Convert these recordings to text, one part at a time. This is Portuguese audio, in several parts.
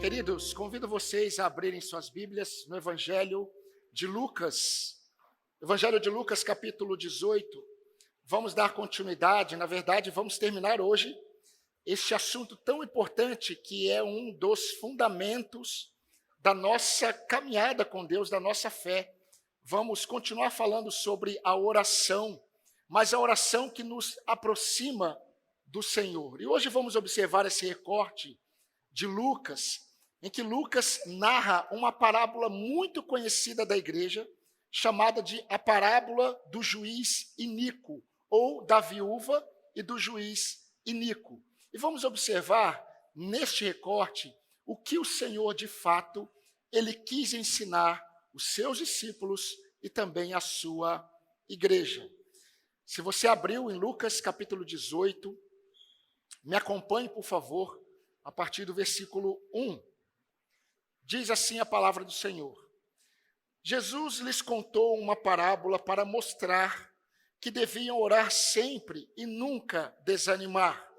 Queridos, convido vocês a abrirem suas Bíblias no Evangelho de Lucas. Evangelho de Lucas, capítulo 18. Vamos dar continuidade, na verdade, vamos terminar hoje este assunto tão importante que é um dos fundamentos da nossa caminhada com Deus, da nossa fé. Vamos continuar falando sobre a oração, mas a oração que nos aproxima do Senhor. E hoje vamos observar esse recorte de Lucas, em que Lucas narra uma parábola muito conhecida da igreja, chamada de a parábola do juiz iníquo, ou da viúva e do juiz iníquo. E vamos observar, neste recorte, o que o Senhor, de fato, ele quis ensinar os seus discípulos e também a sua igreja. Se você abriu em Lucas, capítulo 18, me acompanhe, por favor, a partir do versículo 1. Diz assim a palavra do Senhor: Jesus lhes contou uma parábola para mostrar que deviam orar sempre e nunca desanimar.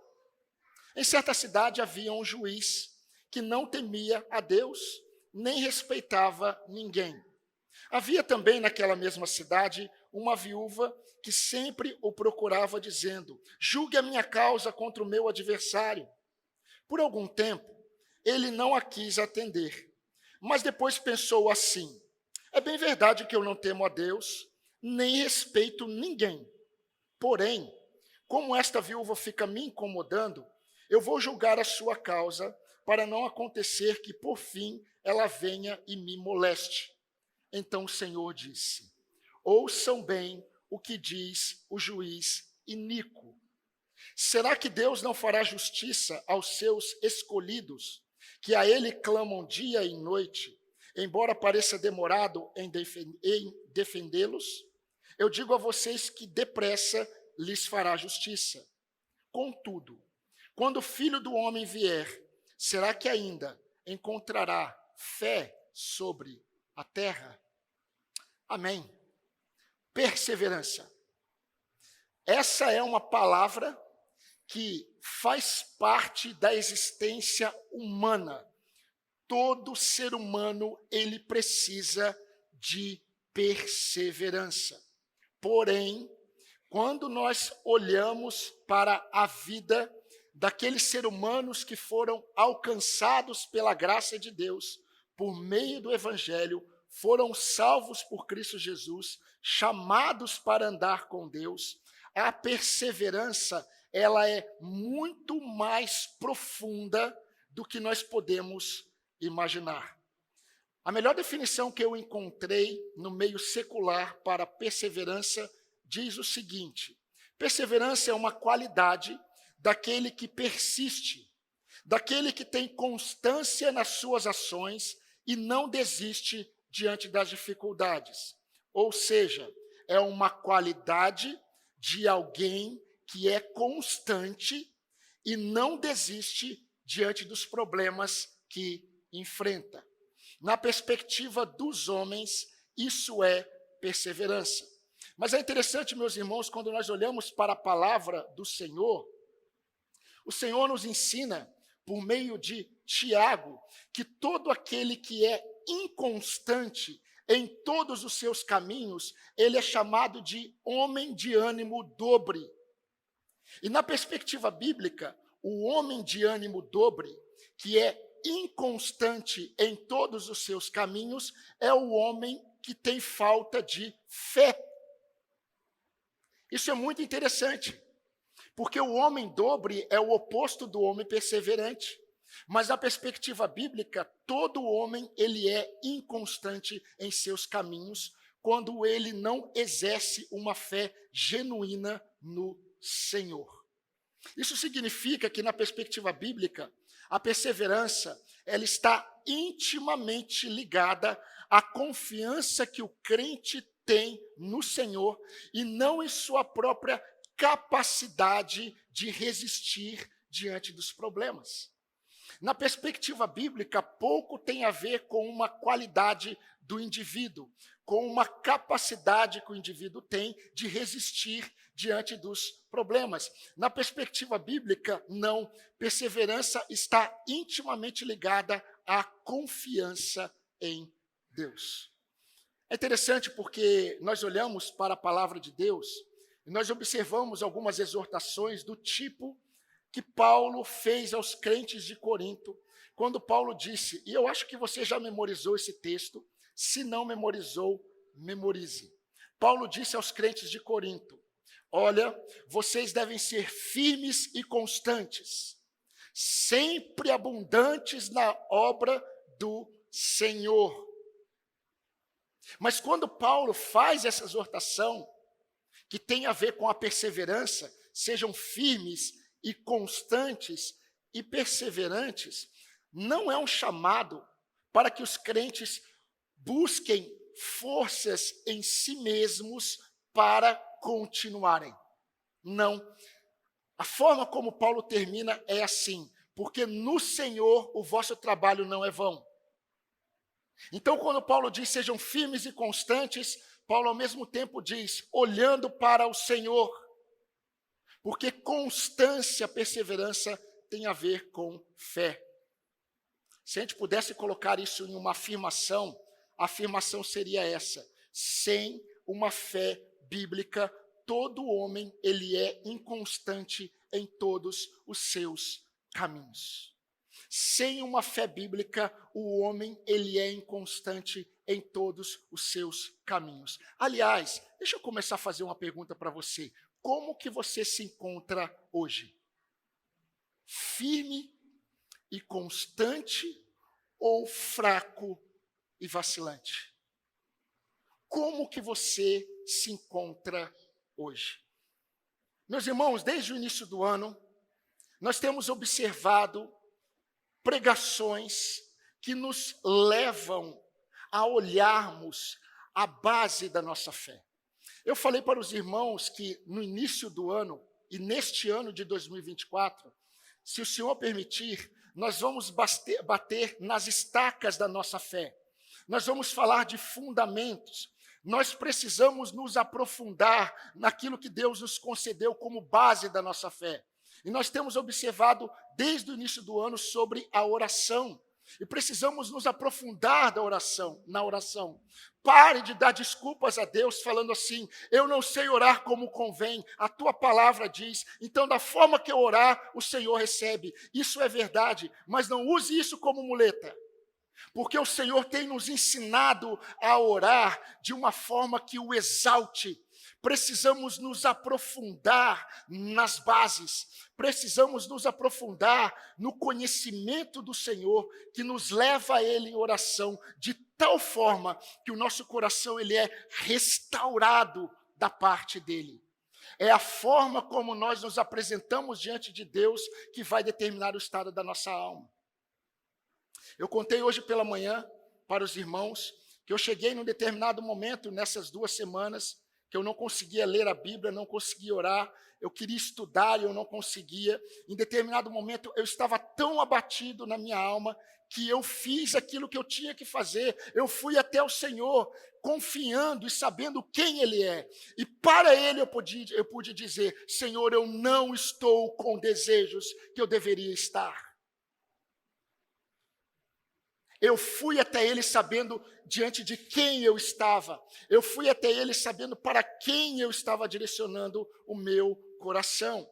Em certa cidade havia um juiz que não temia a Deus, nem respeitava ninguém. Havia também naquela mesma cidade uma viúva que sempre o procurava, dizendo: julgue a minha causa contra o meu adversário. Por algum tempo, ele não a quis atender, mas depois pensou assim: é bem verdade que eu não temo a Deus, nem respeito ninguém. Porém, como esta viúva fica me incomodando, eu vou julgar a sua causa, para não acontecer que, por fim, ela venha e me moleste. Então o Senhor disse: ouçam bem o que diz o juiz iníquo. Será que Deus não fará justiça aos seus escolhidos, que a ele clamam dia e noite, embora pareça demorado em defendê-los? Eu digo a vocês que depressa lhes fará justiça. Contudo, quando o Filho do Homem vier, será que ainda encontrará fé sobre a terra? Amém. Perseverança. Essa é uma palavra que faz parte da existência humana. Todo ser humano, ele precisa de perseverança. Porém, quando nós olhamos para a vida daqueles seres humanos que foram alcançados pela graça de Deus, por meio do Evangelho, foram salvos por Cristo Jesus, chamados para andar com Deus, a perseverança, ela é muito mais profunda do que nós podemos imaginar. A melhor definição que eu encontrei no meio secular para perseverança diz o seguinte: perseverança é uma qualidade daquele que persiste, daquele que tem constância nas suas ações e não desiste diante das dificuldades. Ou seja, é uma qualidade de alguém que é constante e não desiste diante dos problemas que enfrenta. Na perspectiva dos homens, isso é perseverança. Mas é interessante, meus irmãos, quando nós olhamos para a palavra do Senhor, o Senhor nos ensina, por meio de Tiago, que todo aquele que é inconstante em todos os seus caminhos, ele é chamado de homem de ânimo dobre. E na perspectiva bíblica, o homem de ânimo dobre, que é inconstante em todos os seus caminhos, é o homem que tem falta de fé. Isso é muito interessante, porque o homem dobre é o oposto do homem perseverante. Mas na perspectiva bíblica, todo homem ele é inconstante em seus caminhos quando ele não exerce uma fé genuína no Senhor. Isso significa que na perspectiva bíblica, a perseverança ela está intimamente ligada à confiança que o crente tem no Senhor e não em sua própria capacidade de resistir diante dos problemas. Na perspectiva bíblica, pouco tem a ver com uma qualidade do indivíduo, com uma capacidade que o indivíduo tem de resistir diante dos problemas. Na perspectiva bíblica, não. Perseverança está intimamente ligada a confiança em Deus. É interessante porque nós olhamos para a palavra de Deus e nós observamos algumas exortações do tipo que Paulo fez aos crentes de Corinto, quando Paulo disse, e eu acho que você já memorizou esse texto, se não memorizou, memorize. Paulo disse aos crentes de Corinto, olha, vocês devem ser firmes e constantes, sempre abundantes na obra do Senhor. Mas quando Paulo faz essa exortação, que tem a ver com a perseverança, sejam firmes e constantes e perseverantes, não é um chamado para que os crentes busquem forças em si mesmos para continuarem. Não. A forma como Paulo termina é assim, porque no Senhor o vosso trabalho não é vão. Então, quando Paulo diz sejam firmes e constantes, Paulo ao mesmo tempo diz, olhando para o Senhor, porque constância, perseverança tem a ver com fé. Se a gente pudesse colocar isso em uma afirmação, a afirmação seria essa, sem uma fé bíblica, todo homem ele é inconstante em todos os seus caminhos. Sem uma fé bíblica, o homem ele é inconstante em todos os seus caminhos. Aliás, deixa eu começar a fazer uma pergunta para você. Como que você se encontra hoje? Firme e constante ou fraco e vacilante? Como que você se encontra hoje? Meus irmãos, desde o início do ano, nós temos observado pregações que nos levam a olharmos a base da nossa fé. Eu falei para os irmãos que no início do ano, e neste ano de 2024, se o Senhor permitir, nós vamos bater nas estacas da nossa fé. Nós vamos falar de fundamentos. Nós precisamos nos aprofundar naquilo que Deus nos concedeu como base da nossa fé. E nós temos observado desde o início do ano sobre a oração. E precisamos nos aprofundar na oração. Pare de dar desculpas a Deus falando assim, eu não sei orar como convém, a tua palavra diz, então da forma que eu orar, o Senhor recebe. Isso é verdade, mas não use isso como muleta. Porque o Senhor tem nos ensinado a orar de uma forma que o exalte. Precisamos nos aprofundar nas bases, precisamos nos aprofundar no conhecimento do Senhor, que nos leva a Ele em oração, de tal forma que o nosso coração ele é restaurado da parte dEle. É a forma como nós nos apresentamos diante de Deus que vai determinar o estado da nossa alma. Eu contei hoje pela manhã para os irmãos que eu cheguei num determinado momento, nessas 2 semanas, que eu não conseguia ler a Bíblia, não conseguia orar, eu queria estudar e eu não conseguia. Em determinado momento, eu estava tão abatido na minha alma que eu fiz aquilo que eu tinha que fazer. Eu fui até o Senhor, confiando e sabendo quem Ele é. E para Ele eu pude dizer, Senhor, eu não estou com desejos que eu deveria estar. Eu fui até Ele sabendo diante de quem eu estava. Eu fui até Ele sabendo para quem eu estava direcionando o meu coração.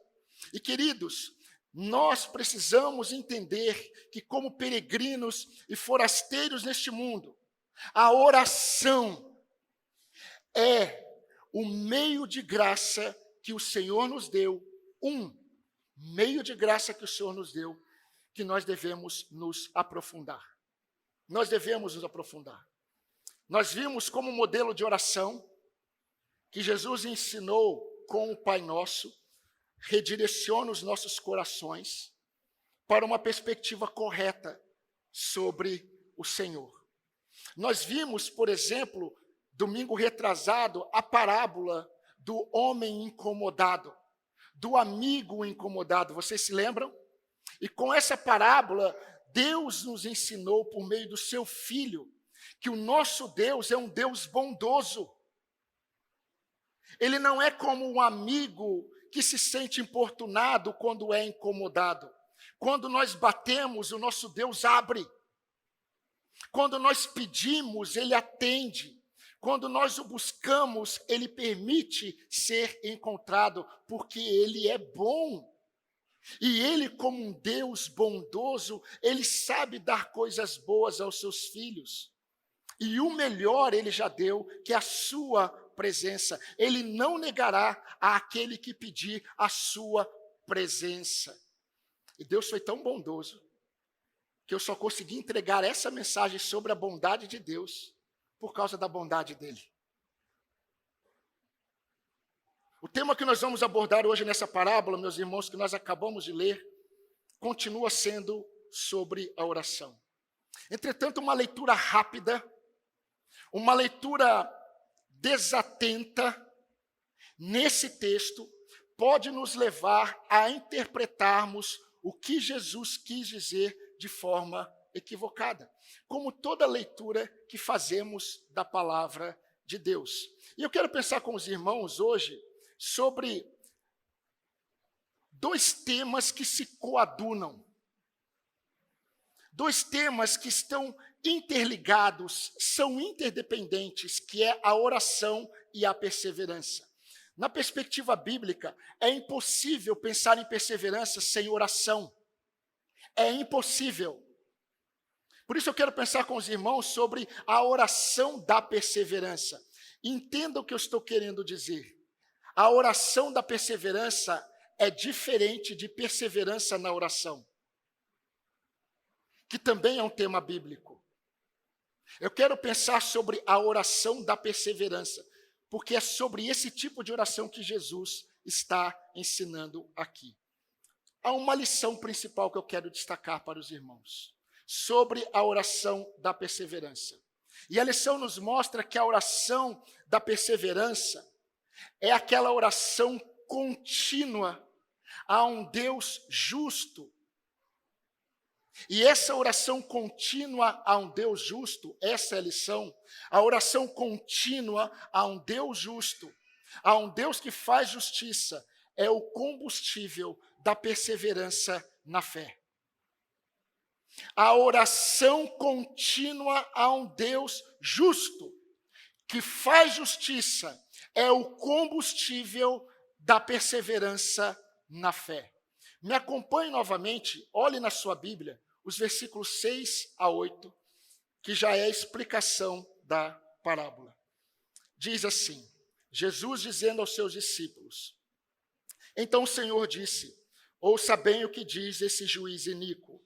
E queridos, nós precisamos entender que como peregrinos e forasteiros neste mundo, a oração é o meio de graça que o Senhor nos deu, meio de graça que o Senhor nos deu, que nós devemos nos aprofundar. Nós devemos nos aprofundar. Nós vimos como modelo de oração que Jesus ensinou com o Pai Nosso, redireciona os nossos corações para uma perspectiva correta sobre o Senhor. Nós vimos, por exemplo, domingo retrasado, a parábola do homem incomodado, do amigo incomodado. Vocês se lembram? E com essa parábola, Deus nos ensinou, por meio do seu Filho, que o nosso Deus é um Deus bondoso. Ele não é como um amigo que se sente importunado quando é incomodado. Quando nós batemos, o nosso Deus abre. Quando nós pedimos, Ele atende. Quando nós o buscamos, Ele permite ser encontrado, porque Ele é bom. E Ele, como um Deus bondoso, Ele sabe dar coisas boas aos seus filhos. E o melhor Ele já deu, que é a sua presença. Ele não negará àquele que pedir a sua presença. E Deus foi tão bondoso, que eu só consegui entregar essa mensagem sobre a bondade de Deus por causa da bondade dele. O tema que nós vamos abordar hoje nessa parábola, meus irmãos, que nós acabamos de ler, continua sendo sobre a oração. Entretanto, uma leitura rápida, uma leitura desatenta nesse texto pode nos levar a interpretarmos o que Jesus quis dizer de forma equivocada, como toda leitura que fazemos da palavra de Deus. E eu quero pensar com os irmãos hoje sobre dois temas que se coadunam, dois temas que estão interligados, são interdependentes, que é a oração e a perseverança. Na perspectiva bíblica, é impossível pensar em perseverança sem oração. É impossível. Por isso eu quero pensar com os irmãos sobre a oração da perseverança. Entenda o que eu estou querendo dizer. A oração da perseverança é diferente de perseverança na oração, que também é um tema bíblico. Eu quero pensar sobre a oração da perseverança, porque é sobre esse tipo de oração que Jesus está ensinando aqui. Há uma lição principal que eu quero destacar para os irmãos, sobre a oração da perseverança. E a lição nos mostra que a oração da perseverança é aquela oração contínua a um Deus justo. E essa oração contínua a um Deus justo, essa é a lição, a oração contínua a um Deus justo, a um Deus que faz justiça, é o combustível da perseverança na fé. A oração contínua a um Deus justo, que faz justiça, é o combustível da perseverança na fé. Me acompanhe novamente, olhe na sua Bíblia, os versículos 6 a 8, que já é a explicação da parábola. Diz assim, Jesus dizendo aos seus discípulos: então o Senhor disse, ouça bem o que diz esse juiz iníquo.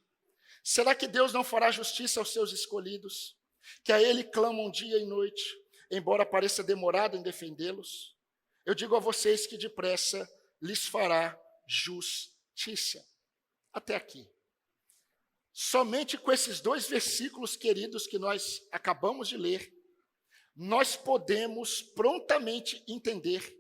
Será que Deus não fará justiça aos seus escolhidos, que a Ele clamam dia e noite, embora pareça demorado em defendê-los? Eu digo a vocês que depressa lhes fará justiça. Até aqui. Somente com esses dois versículos, queridos, que nós acabamos de ler, nós podemos prontamente entender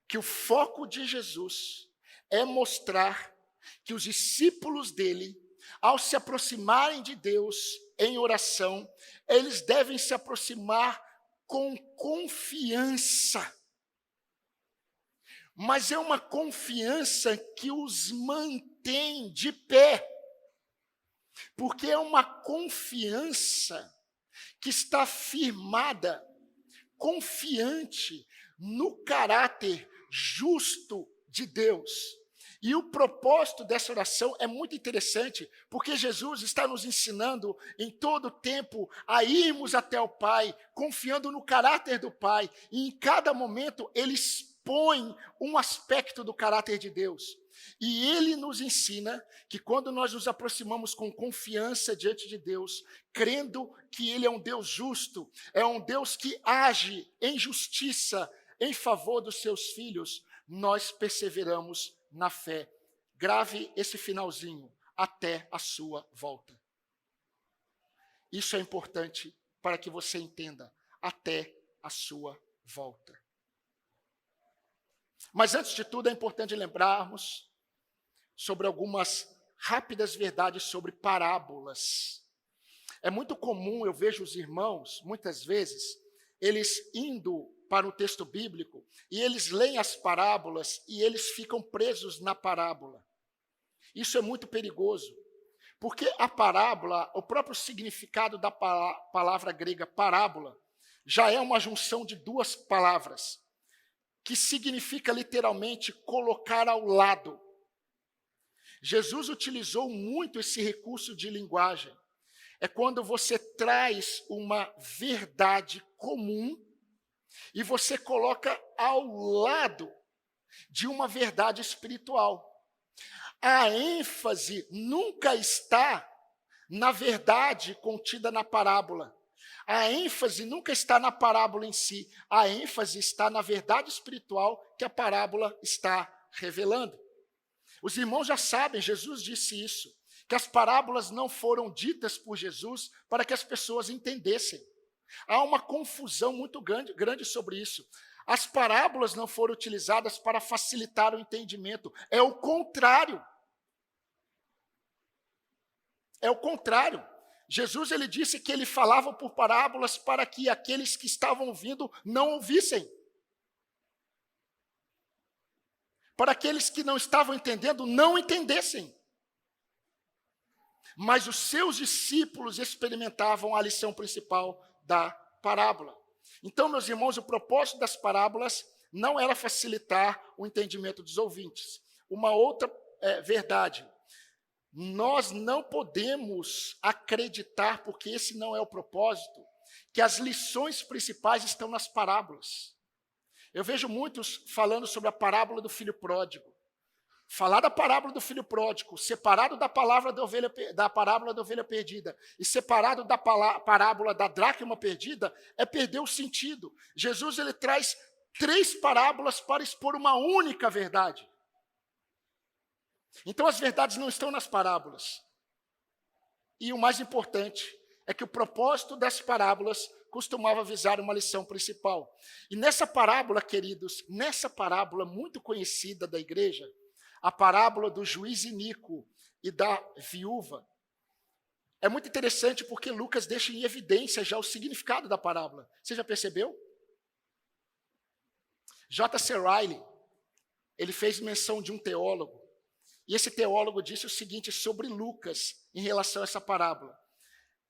que o foco de Jesus é mostrar que os discípulos dele, ao se aproximarem de Deus em oração, eles devem se aproximar com confiança. Mas é uma confiança que os mantém de pé. Porque é uma confiança que está firmada, confiante no caráter justo de Deus. E o propósito dessa oração é muito interessante, porque Jesus está nos ensinando em todo o tempo a irmos até o Pai, confiando no caráter do Pai, e em cada momento ele expõe um aspecto do caráter de Deus. E ele nos ensina que quando nós nos aproximamos com confiança diante de Deus, crendo que ele é um Deus justo, é um Deus que age em justiça em favor dos seus filhos, nós perseveramos na fé. Grave esse finalzinho, até a sua volta. Isso é importante para que você entenda, até a sua volta. Mas antes de tudo é importante lembrarmos sobre algumas rápidas verdades sobre parábolas. É muito comum, eu vejo os irmãos, muitas vezes, eles indo para o texto bíblico, e eles leem as parábolas, e eles ficam presos na parábola. Isso é muito perigoso, Porque a parábola, o próprio significado da palavra grega parábola, já é uma junção de duas palavras, que significa literalmente colocar ao lado. Jesus utilizou muito esse recurso de linguagem. É quando você traz uma verdade comum e você coloca ao lado de uma verdade espiritual. A ênfase nunca está na verdade contida na parábola. A ênfase nunca está na parábola em si. A ênfase está na verdade espiritual que a parábola está revelando. Os irmãos já sabem, Jesus disse isso, que as parábolas não foram ditas por Jesus para que as pessoas entendessem. Há uma confusão muito grande sobre isso. As parábolas não foram utilizadas para facilitar o entendimento. É o contrário. É o contrário. Jesus ele disse que ele falava por parábolas para que aqueles que estavam ouvindo não ouvissem. Para aqueles que não estavam entendendo, não entendessem. Mas os seus discípulos experimentavam a lição principal da parábola. Então, meus irmãos, o propósito das parábolas não era facilitar o entendimento dos ouvintes. Uma outra verdade, nós não podemos acreditar, porque esse não é o propósito, que as lições principais estão nas parábolas. Eu vejo muitos falando sobre a parábola do filho pródigo. Falar da parábola do filho pródigo, separado da parábola da ovelha perdida e separado da parábola da dracma perdida, é perder o sentido. Jesus ele traz 3 parábolas para expor uma única verdade. Então as verdades não estão nas parábolas. E o mais importante é que o propósito das parábolas costumava visar uma lição principal. E nessa parábola, queridos, nessa parábola muito conhecida da igreja, a parábola do juiz iníquo e da viúva, é muito interessante porque Lucas deixa em evidência já o significado da parábola. Você já percebeu? J.C. Ryle, ele fez menção de um teólogo, e esse teólogo disse o seguinte sobre Lucas em relação a essa parábola.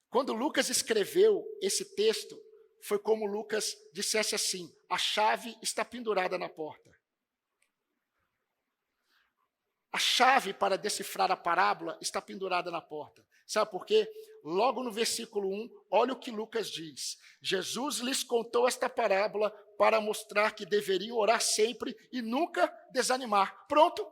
Quando Lucas escreveu esse texto, foi como Lucas dissesse assim: a chave está pendurada na porta. A chave para decifrar a parábola está pendurada na porta. Sabe por quê? Logo no versículo 1, olha o que Lucas diz. Jesus lhes contou esta parábola para mostrar que deveriam orar sempre e nunca desanimar. Pronto.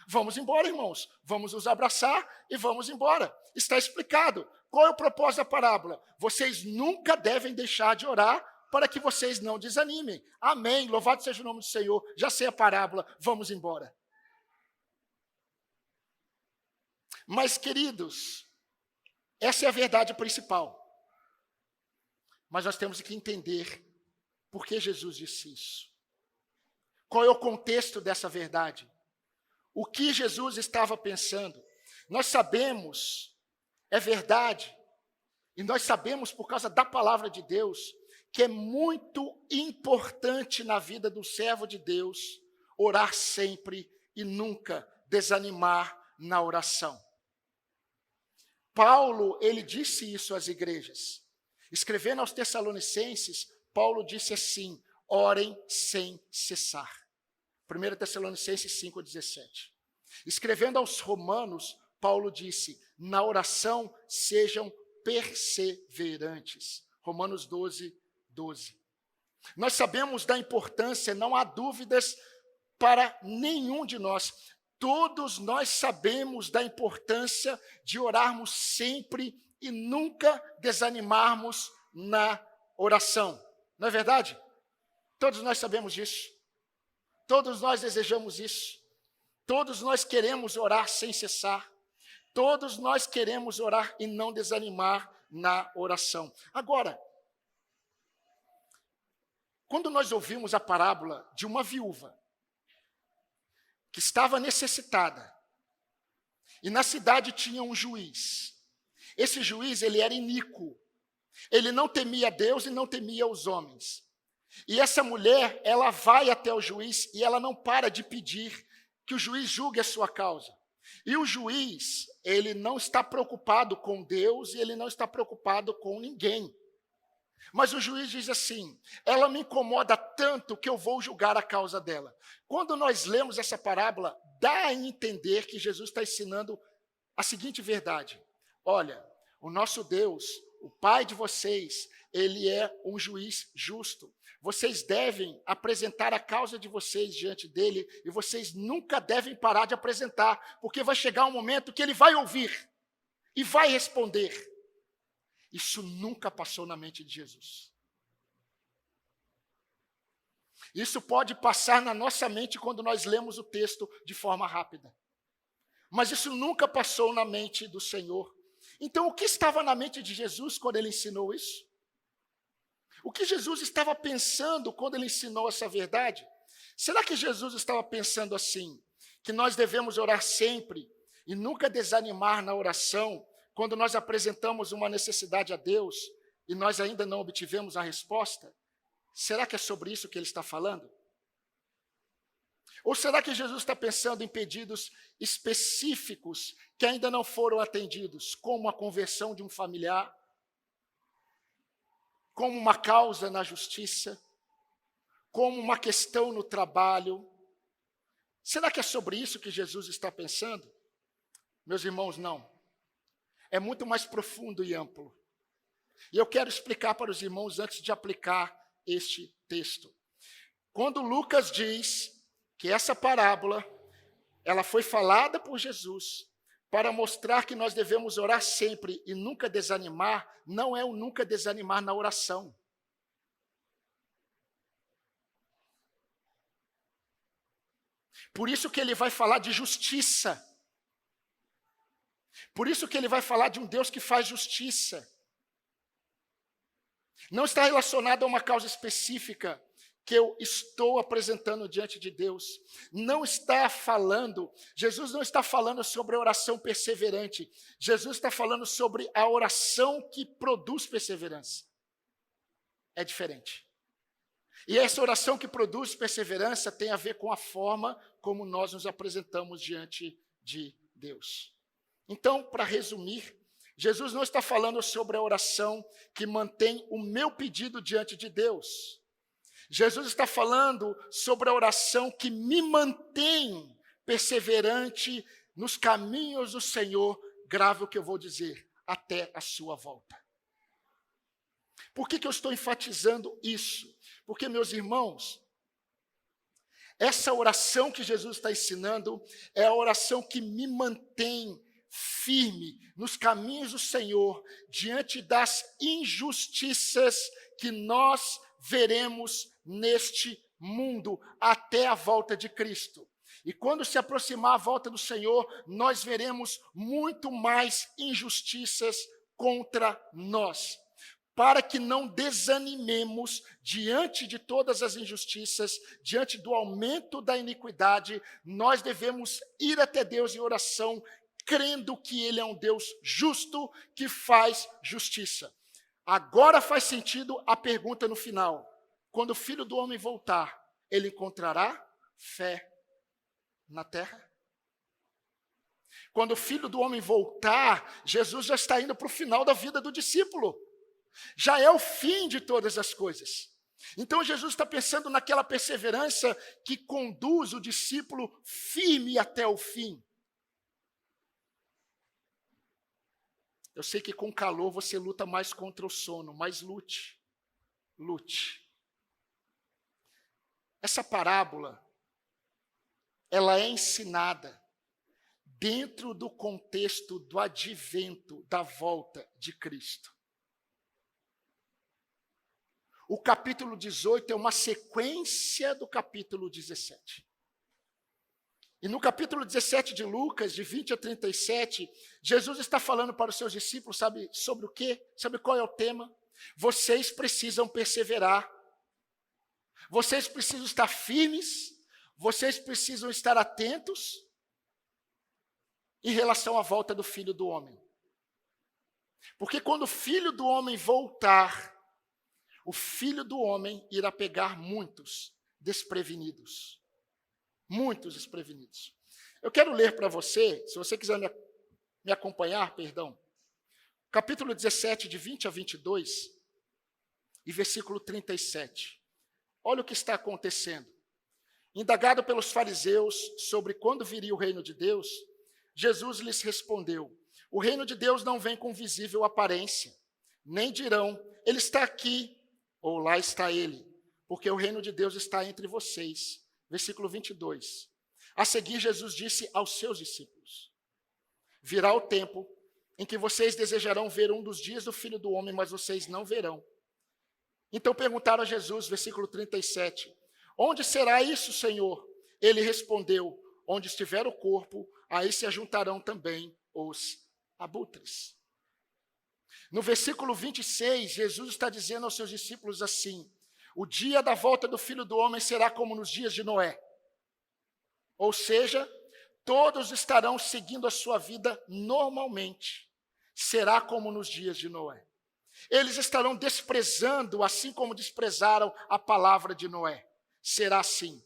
Vamos embora, irmãos. Vamos nos abraçar e vamos embora. Está explicado. Qual é o propósito da parábola? Vocês nunca devem deixar de orar para que vocês não desanimem. Amém. Louvado seja o nome do Senhor. Já sei a parábola. Vamos embora. Mas, queridos, essa é a verdade principal. Mas nós temos que entender por que Jesus disse isso. Qual é o contexto dessa verdade? O que Jesus estava pensando? Nós sabemos, é verdade, e nós sabemos por causa da palavra de Deus, que é muito importante na vida do servo de Deus orar sempre e nunca desanimar na oração. Paulo, ele disse isso às igrejas. Escrevendo aos Tessalonicenses, Paulo disse assim: orem sem cessar. 1 Tessalonicenses 5,17. Escrevendo aos Romanos, Paulo disse: na oração sejam perseverantes. Romanos 12:12. Nós sabemos da importância, não há dúvidas para nenhum de nós. Todos nós sabemos da importância de orarmos sempre e nunca desanimarmos na oração. Não é verdade? Todos nós sabemos disso. Todos nós desejamos isso. Todos nós queremos orar sem cessar. Todos nós queremos orar e não desanimar na oração. Agora, quando nós ouvimos a parábola de uma viúva que estava necessitada, e na cidade tinha um juiz. Esse juiz, ele era iníquo. Ele não temia Deus e não temia os homens. E essa mulher, ela vai até o juiz e ela não para de pedir que o juiz julgue a sua causa. E o juiz, ele não está preocupado com Deus e ele não está preocupado com ninguém. Mas o juiz diz assim: ela me incomoda tanto que eu vou julgar a causa dela. Quando nós lemos essa parábola, dá a entender que Jesus está ensinando a seguinte verdade: olha, o nosso Deus, o Pai de vocês, ele é um juiz justo. Vocês devem apresentar a causa de vocês diante dele e vocês nunca devem parar de apresentar, porque vai chegar um momento que ele vai ouvir e vai responder. Isso nunca passou na mente de Jesus. Isso pode passar na nossa mente quando nós lemos o texto de forma rápida. Mas isso nunca passou na mente do Senhor. Então, o que estava na mente de Jesus quando ele ensinou isso? O que Jesus estava pensando quando ele ensinou essa verdade? Será que Jesus estava pensando assim, que nós devemos orar sempre e nunca desanimar na oração quando nós apresentamos uma necessidade a Deus e nós ainda não obtivemos a resposta? Será que é sobre isso que ele está falando? Ou será que Jesus está pensando em pedidos específicos que ainda não foram atendidos, como a conversão de um familiar, como uma causa na justiça, como uma questão no trabalho? Será que é sobre isso que Jesus está pensando? Meus irmãos, não. É muito mais profundo e amplo. E eu quero explicar para os irmãos antes de aplicar este texto. Quando Lucas diz que essa parábola, ela foi falada por Jesus para mostrar que nós devemos orar sempre e nunca desanimar, não é o nunca desanimar na oração. Por isso que ele vai falar de justiça. Por isso que ele vai falar de um Deus que faz justiça. Não está relacionado a uma causa específica que eu estou apresentando diante de Deus. Não está falando, Jesus não está falando sobre a oração perseverante. Jesus está falando sobre a oração que produz perseverança. É diferente. E essa oração que produz perseverança tem a ver com a forma como nós nos apresentamos diante de Deus. Então, para resumir, Jesus não está falando sobre a oração que mantém o meu pedido diante de Deus. Jesus está falando sobre a oração que me mantém perseverante nos caminhos do Senhor, grave o que eu vou dizer, até a sua volta. Por que eu estou enfatizando isso? Porque, meus irmãos, essa oração que Jesus está ensinando é a oração que me mantém firme nos caminhos do Senhor, diante das injustiças que nós veremos neste mundo, até a volta de Cristo. E quando se aproximar a volta do Senhor, nós veremos muito mais injustiças contra nós. Para que não desanimemos diante de todas as injustiças, diante do aumento da iniquidade, nós devemos ir até Deus em oração, crendo que Ele é um Deus justo que faz justiça. Agora faz sentido a pergunta no final. Quando o Filho do Homem voltar, Ele encontrará fé na terra? Quando o Filho do Homem voltar, Jesus já está indo para o final da vida do discípulo. Já é o fim de todas as coisas. Então Jesus está pensando naquela perseverança que conduz o discípulo firme até o fim. Eu sei que com calor você luta mais contra o sono, mas lute. Lute. Essa parábola, ela é ensinada dentro do contexto do advento, da volta de Cristo. O capítulo 18 é uma sequência do capítulo 17. E no capítulo 17 de Lucas, de 20 a 37, Jesus está falando para os seus discípulos, sabe sobre o quê? Sabe qual é o tema? Vocês precisam perseverar. Vocês precisam estar firmes. Vocês precisam estar atentos em relação à volta do Filho do Homem. Porque quando o Filho do Homem voltar, o Filho do Homem irá pegar muitos desprevenidos. Muitos desprevenidos. Eu quero ler para você, se você quiser me acompanhar, capítulo 17, de 20 a 22, e versículo 37. Olha o que está acontecendo. Indagado pelos fariseus sobre quando viria o reino de Deus, Jesus lhes respondeu: o reino de Deus não vem com visível aparência, nem dirão, ele está aqui, ou lá está ele, porque o reino de Deus está entre vocês. Versículo 22. A seguir, Jesus disse aos seus discípulos: virá o tempo em que vocês desejarão ver um dos dias do Filho do Homem, mas vocês não verão. Então perguntaram a Jesus, versículo 37, onde será isso, Senhor? Ele respondeu, onde estiver o corpo, aí se ajuntarão também os abutres. No versículo 26, Jesus está dizendo aos seus discípulos assim: o dia da volta do Filho do Homem será como nos dias de Noé. Ou seja, todos estarão seguindo a sua vida normalmente. Será como nos dias de Noé. Eles estarão desprezando, assim como desprezaram a palavra de Noé. Será assim.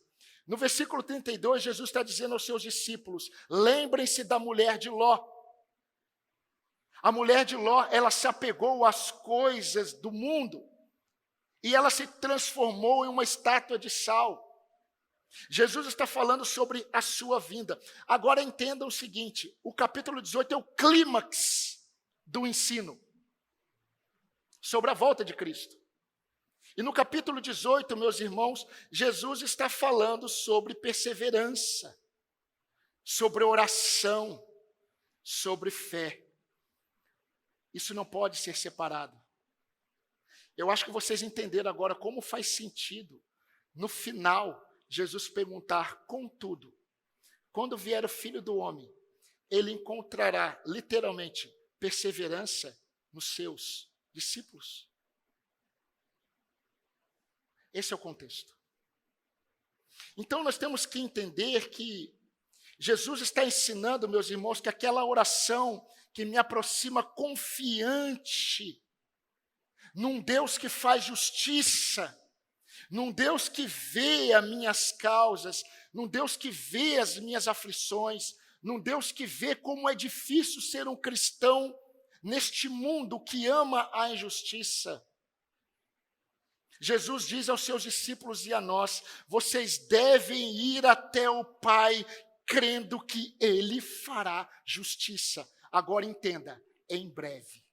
No versículo 32, Jesus está dizendo aos seus discípulos: lembrem-se da mulher de Ló. A mulher de Ló, ela se apegou às coisas do mundo e ela se transformou em uma estátua de sal. Jesus está falando sobre a sua vinda. Agora entendam o seguinte: o capítulo 18 é o clímax do ensino sobre a volta de Cristo. E no capítulo 18, meus irmãos, Jesus está falando sobre perseverança, sobre oração, sobre fé. Isso não pode ser separado. Eu acho que vocês entenderam agora como faz sentido, no final, Jesus perguntar: contudo, quando vier o Filho do Homem, ele encontrará, literalmente, perseverança nos seus discípulos? Esse é o contexto. Então, nós temos que entender que Jesus está ensinando, meus irmãos, que aquela oração que me aproxima confiante num Deus que faz justiça, num Deus que vê as minhas causas, num Deus que vê as minhas aflições, num Deus que vê como é difícil ser um cristão neste mundo que ama a injustiça. Jesus diz aos seus discípulos e a nós: vocês devem ir até o Pai crendo que Ele fará justiça. Agora entenda, em breve.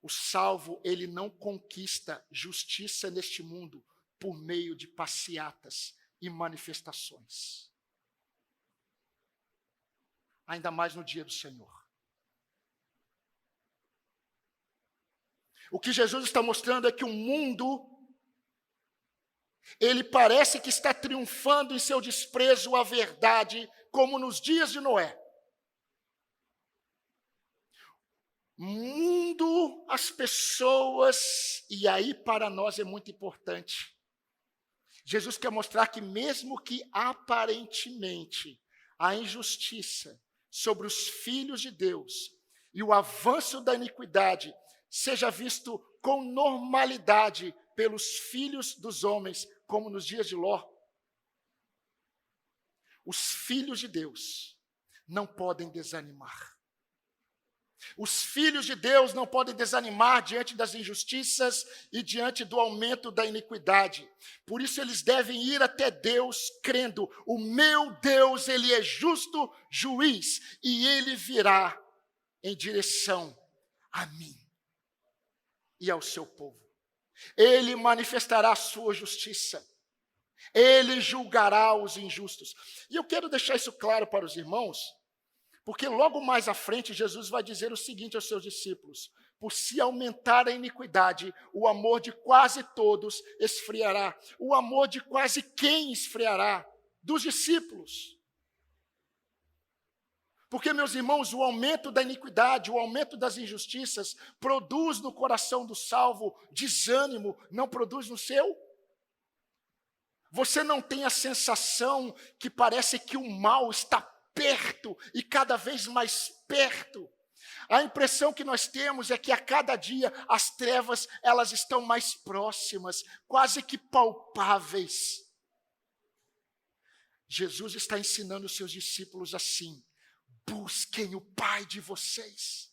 O salvo, ele não conquista justiça neste mundo por meio de passeatas e manifestações. Ainda mais no dia do Senhor. O que Jesus está mostrando é que o mundo, ele parece que está triunfando em seu desprezo à verdade, como nos dias de Noé. Mundo, as pessoas, e aí para nós é muito importante. Jesus quer mostrar que mesmo que aparentemente a injustiça sobre os filhos de Deus e o avanço da iniquidade seja visto com normalidade pelos filhos dos homens, como nos dias de Ló, os filhos de Deus não podem desanimar. Os filhos de Deus não podem desanimar diante das injustiças e diante do aumento da iniquidade. Por isso eles devem ir até Deus crendo: o meu Deus, Ele é justo juiz e Ele virá em direção a mim e ao seu povo. Ele manifestará a sua justiça. Ele julgará os injustos. E eu quero deixar isso claro para os irmãos, porque logo mais à frente Jesus vai dizer o seguinte aos seus discípulos: por se aumentar a iniquidade, o amor de quase todos esfriará. O amor de quase quem esfriará? Dos discípulos. Porque, meus irmãos, o aumento da iniquidade, o aumento das injustiças, produz no coração do salvo desânimo, não produz no seu? Você não tem a sensação que parece que o mal está perto e cada vez mais perto? A impressão que nós temos é que a cada dia as trevas, elas estão mais próximas, quase que palpáveis. Jesus está ensinando os seus discípulos assim: busquem o Pai de vocês.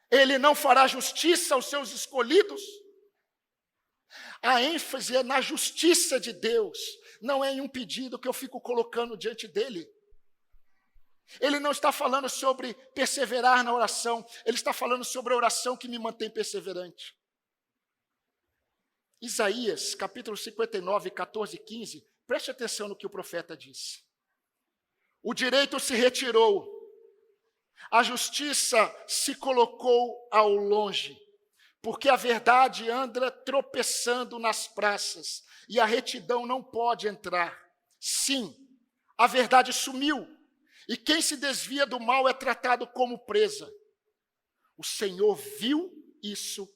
Ele não fará justiça aos seus escolhidos. A ênfase é na justiça de Deus, não é em um pedido que eu fico colocando diante dele. Ele não está falando sobre perseverar na oração, ele está falando sobre a oração que me mantém perseverante. Isaías, capítulo 59, 14 e 15, preste atenção no que o profeta disse. O direito se retirou, a justiça se colocou ao longe, porque a verdade anda tropeçando nas praças, e a retidão não pode entrar. Sim, a verdade sumiu, e quem se desvia do mal é tratado como presa. O Senhor viu isso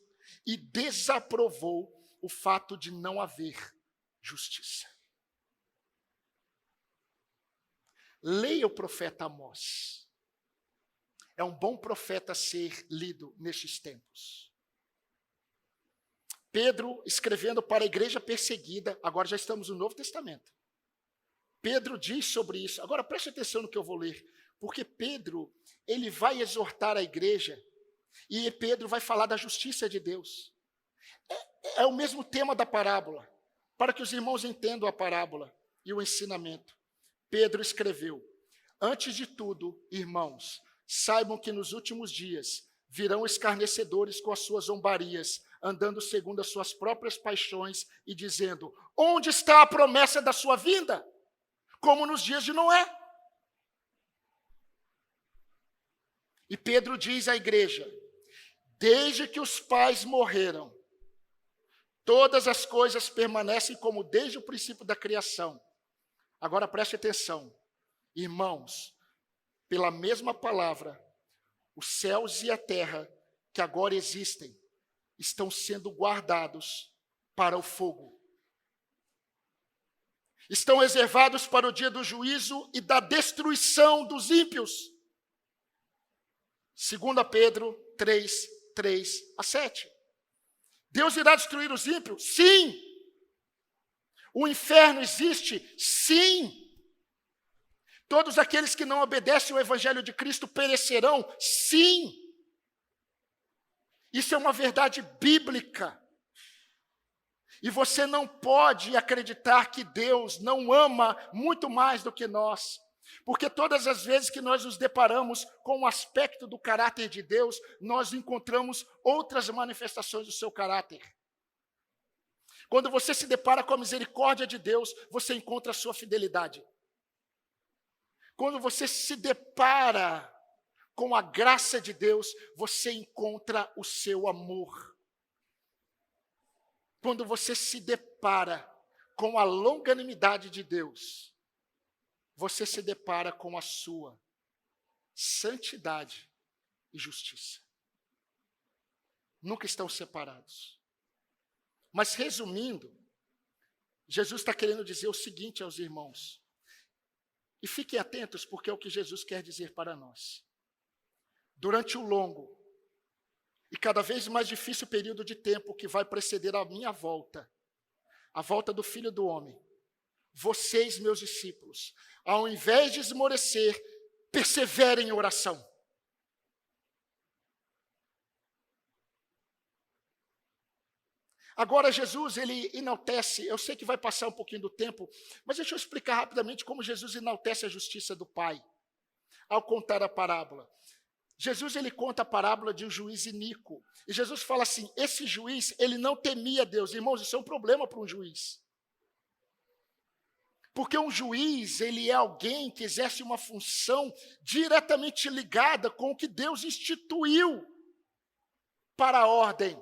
e desaprovou o fato de não haver justiça. Leia o profeta Amós. É um bom profeta a ser lido nestes tempos. Pedro, escrevendo para a igreja perseguida, agora já estamos no Novo Testamento. Pedro diz sobre isso. Agora preste atenção no que eu vou ler, porque Pedro, ele vai exortar a igreja, e Pedro vai falar da justiça de Deus. É o mesmo tema da parábola, para que os irmãos entendam a parábola e o ensinamento. Pedro escreveu: antes de tudo, irmãos, saibam que nos últimos dias virão escarnecedores com as suas zombarias, andando segundo as suas próprias paixões e dizendo: onde está a promessa da sua vinda? Como nos dias de Noé. E Pedro diz à igreja: desde que os pais morreram, todas as coisas permanecem como desde o princípio da criação. Agora preste atenção, irmãos, pela mesma palavra, os céus e a terra que agora existem estão sendo guardados para o fogo. Estão reservados para o dia do juízo e da destruição dos ímpios. 2 Pedro 3, 3 a 7. Deus irá destruir os ímpios? Sim. O inferno existe? Sim. Todos aqueles que não obedecem ao evangelho de Cristo perecerão? Sim. Isso é uma verdade bíblica. E você não pode acreditar que Deus não ama muito mais do que nós. Porque todas as vezes que nós nos deparamos com um aspecto do caráter de Deus, nós encontramos outras manifestações do seu caráter. Quando você se depara com a misericórdia de Deus, você encontra a sua fidelidade. Quando você se depara com a graça de Deus, você encontra o seu amor. Quando você se depara com a longanimidade de Deus, você se depara com a sua santidade e justiça. Nunca estão separados. Mas resumindo, Jesus está querendo dizer o seguinte aos irmãos. E fiquem atentos, porque é o que Jesus quer dizer para nós. Durante o longo e cada vez mais difícil período de tempo que vai preceder a minha volta, a volta do Filho do Homem, vocês, meus discípulos, ao invés de esmorecer, perseverem em oração. Agora Jesus, ele enaltece, eu sei que vai passar um pouquinho do tempo, mas deixa eu explicar rapidamente como Jesus enaltece a justiça do Pai, ao contar a parábola. Jesus, ele conta a parábola de um juiz iníquo, e Jesus fala assim, esse juiz, ele não temia Deus. Irmãos, isso é um problema para um juiz. Porque um juiz, ele é alguém que exerce uma função diretamente ligada com o que Deus instituiu para a ordem.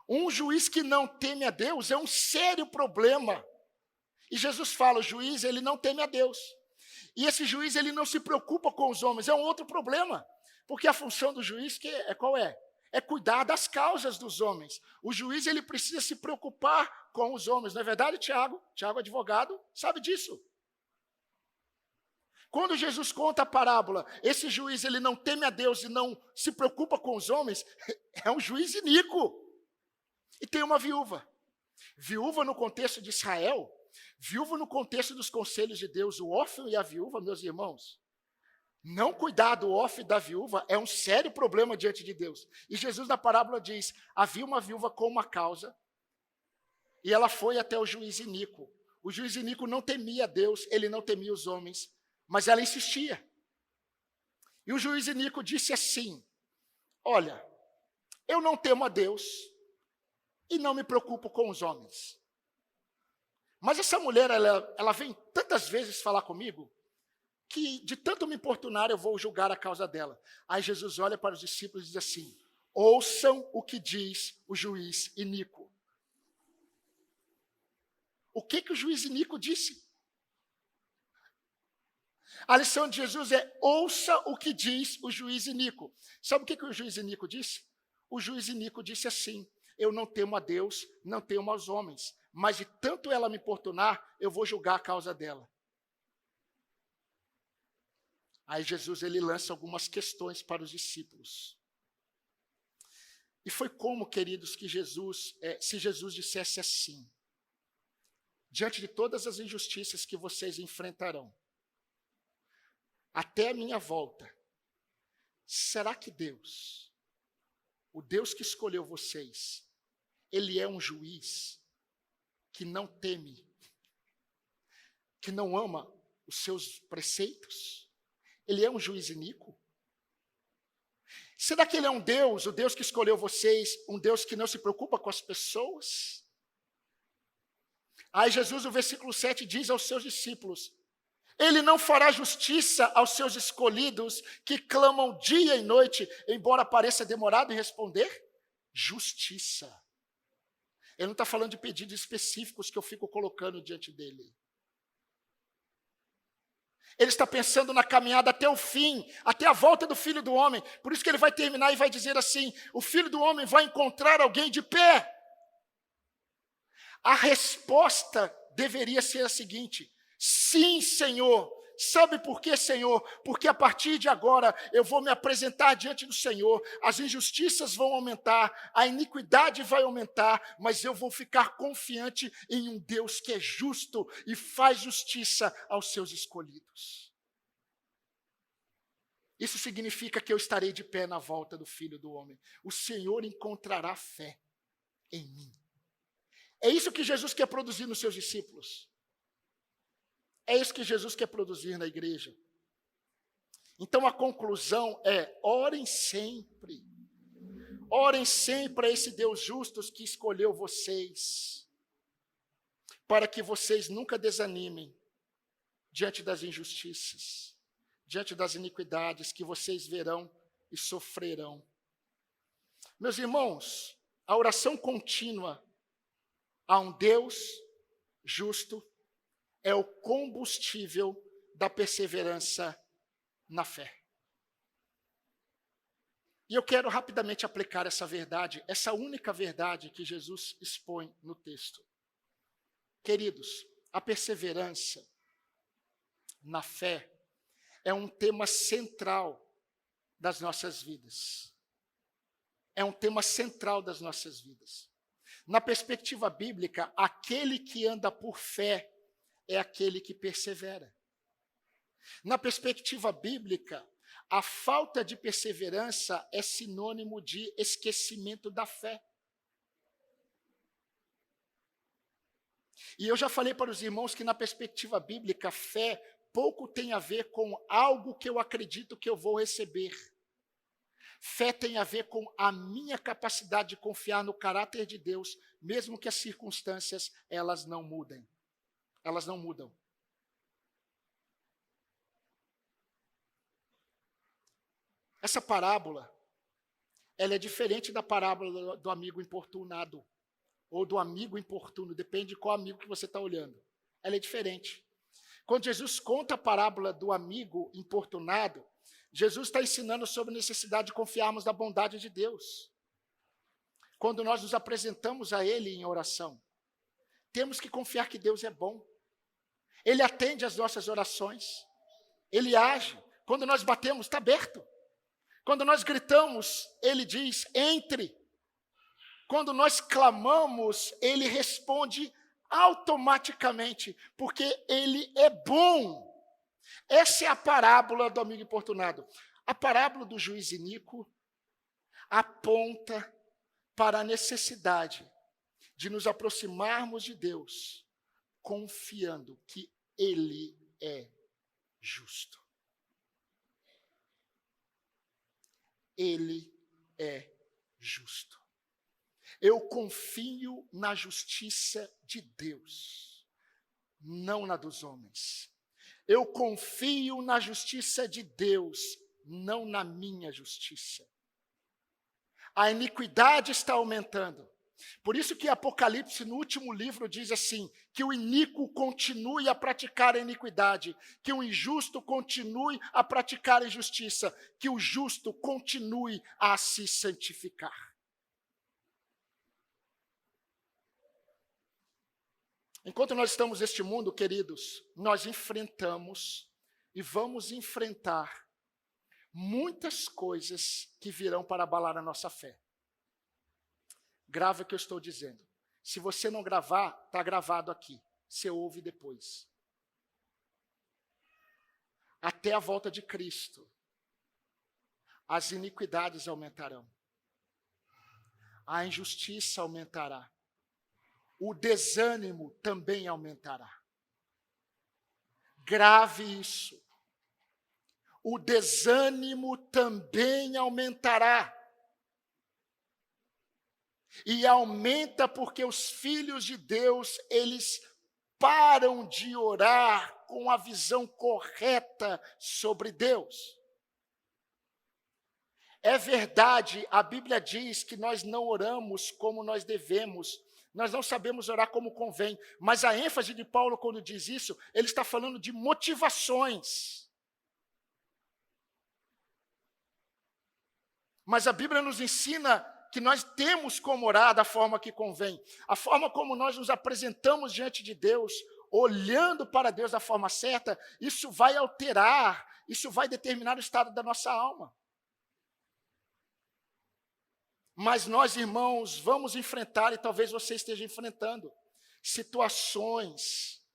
Um juiz que não teme a Deus é um sério problema. E Jesus fala, o juiz, ele não teme a Deus. E esse juiz, ele não se preocupa com os homens, é um outro problema. Porque a função do juiz, qual é? É cuidar das causas dos homens. O juiz, ele precisa se preocupar com os homens. Não é verdade, Tiago? Tiago, advogado, sabe disso. Quando Jesus conta a parábola, esse juiz, ele não teme a Deus e não se preocupa com os homens, é um juiz iníquo. E tem uma viúva. Viúva, no contexto de Israel, Viúvo no contexto dos conselhos de Deus, o órfão e a viúva, meus irmãos, não cuidar do órfão e da viúva é um sério problema diante de Deus. E Jesus na parábola diz, havia uma viúva com uma causa, e ela foi até o juiz iníquo. O juiz iníquo não temia Deus, ele não temia os homens, mas ela insistia. E o juiz iníquo disse assim, olha, eu não temo a Deus e não me preocupo com os homens. Mas essa mulher, ela vem tantas vezes falar comigo, que de tanto me importunar eu vou julgar a causa dela. Aí Jesus olha para os discípulos e diz assim, ouçam o que diz o juiz iníquo. O que o juiz iníquo disse? A lição de Jesus é, ouça o que diz o juiz iníquo. Sabe o que o juiz iníquo disse? O juiz iníquo disse assim, eu não temo a Deus, não temo aos homens, mas de tanto ela me importunar, eu vou julgar a causa dela. Aí Jesus ele lança algumas questões para os discípulos. E foi como, queridos, que se Jesus dissesse assim, diante de todas as injustiças que vocês enfrentarão, até a minha volta, será que Deus, o Deus que escolheu vocês, ele é um juiz que não teme, que não ama os seus preceitos? Ele é um juiz iníquo? Será que ele é um Deus, o Deus que escolheu vocês, um Deus que não se preocupa com as pessoas? Aí Jesus, no versículo 7, diz aos seus discípulos, ele não fará justiça aos seus escolhidos que clamam dia e noite, embora pareça demorado em responder? Justiça. Ele não está falando de pedidos específicos que eu fico colocando diante dele. Ele está pensando na caminhada até o fim, até a volta do Filho do Homem. Por isso que ele vai terminar e vai dizer assim, o Filho do Homem vai encontrar alguém de pé. A resposta deveria ser a seguinte, sim, Senhor. Sabe por quê, Senhor? Porque a partir de agora eu vou me apresentar diante do Senhor, as injustiças vão aumentar, a iniquidade vai aumentar, mas eu vou ficar confiante em um Deus que é justo e faz justiça aos seus escolhidos. Isso significa que eu estarei de pé na volta do Filho do Homem. O Senhor encontrará fé em mim. É isso que Jesus quer produzir nos seus discípulos. É isso que Jesus quer produzir na igreja. Então a conclusão é, orem sempre. Orem sempre a esse Deus justo que escolheu vocês, para que vocês nunca desanimem diante das injustiças, diante das iniquidades que vocês verão e sofrerão. Meus irmãos, a oração contínua a um Deus justo é o combustível da perseverança na fé. E eu quero rapidamente aplicar essa verdade, essa única verdade que Jesus expõe no texto. Queridos, a perseverança na fé é um tema central das nossas vidas. É um tema central das nossas vidas. Na perspectiva bíblica, aquele que anda por fé é aquele que persevera. Na perspectiva bíblica, a falta de perseverança é sinônimo de esquecimento da fé. E eu já falei para os irmãos que na perspectiva bíblica, fé pouco tem a ver com algo que eu acredito que eu vou receber. Fé tem a ver com a minha capacidade de confiar no caráter de Deus, mesmo que as circunstâncias elas não mudem. Elas não mudam. Essa parábola, ela é diferente da parábola do amigo importunado, ou do amigo importuno, depende de qual amigo que você está olhando. Ela é diferente. Quando Jesus conta a parábola do amigo importunado, Jesus está ensinando sobre a necessidade de confiarmos na bondade de Deus. Quando nós nos apresentamos a Ele em oração, temos que confiar que Deus é bom. Ele atende às nossas orações. Ele age. Quando nós batemos, está aberto. Quando nós gritamos, Ele diz, entre. Quando nós clamamos, Ele responde automaticamente, porque ele é bom. Essa é a parábola do amigo importunado. A parábola do juiz iníquo aponta para a necessidade de nos aproximarmos de Deus, confiando que Ele é justo. Ele é justo. Eu confio na justiça de Deus, não na dos homens. Eu confio na justiça de Deus, não na minha justiça. A iniquidade está aumentando. Por isso que Apocalipse, no último livro, diz assim, que o iníquo continue a praticar a iniquidade, que o injusto continue a praticar a injustiça, que o justo continue a se santificar. Enquanto nós estamos neste mundo, queridos, nós enfrentamos e vamos enfrentar muitas coisas que virão para abalar a nossa fé. Grava o que eu estou dizendo. Se você não gravar, está gravado aqui. Você ouve depois. Até a volta de Cristo, as iniquidades aumentarão. A injustiça aumentará. O desânimo também aumentará. Grave isso. O desânimo também aumentará. E aumenta porque os filhos de Deus, eles param de orar com a visão correta sobre Deus. É verdade, a Bíblia diz que nós não oramos como nós devemos, nós não sabemos orar como convém, mas a ênfase de Paulo quando diz isso, ele está falando de motivações. Mas a Bíblia nos ensina que nós temos como orar da forma que convém. A forma como nós nos apresentamos diante de Deus, olhando para Deus da forma certa, isso vai alterar, isso vai determinar o estado da nossa alma. Mas nós, irmãos, vamos enfrentar, e talvez você esteja enfrentando, situações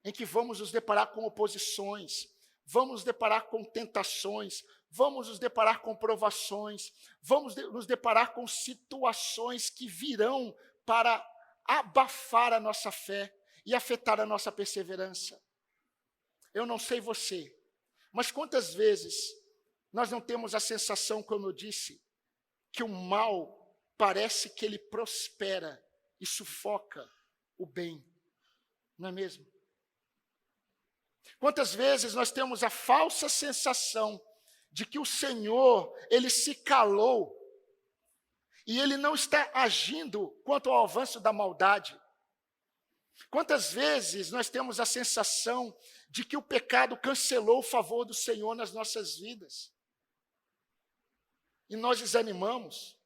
em que vamos nos deparar com oposições, vamos nos deparar com tentações, vamos nos deparar com provações, vamos nos deparar com situações que virão para abafar a nossa fé e afetar a nossa perseverança. Eu não sei você, mas quantas vezes nós não temos a sensação, como eu disse, que o mal parece que ele prospera e sufoca o bem, não é mesmo? Quantas vezes nós temos a falsa sensação de que o Senhor, ele se calou e ele não está agindo quanto ao avanço da maldade. Quantas vezes nós temos a sensação de que o pecado cancelou o favor do Senhor nas nossas vidas e nós desanimamos?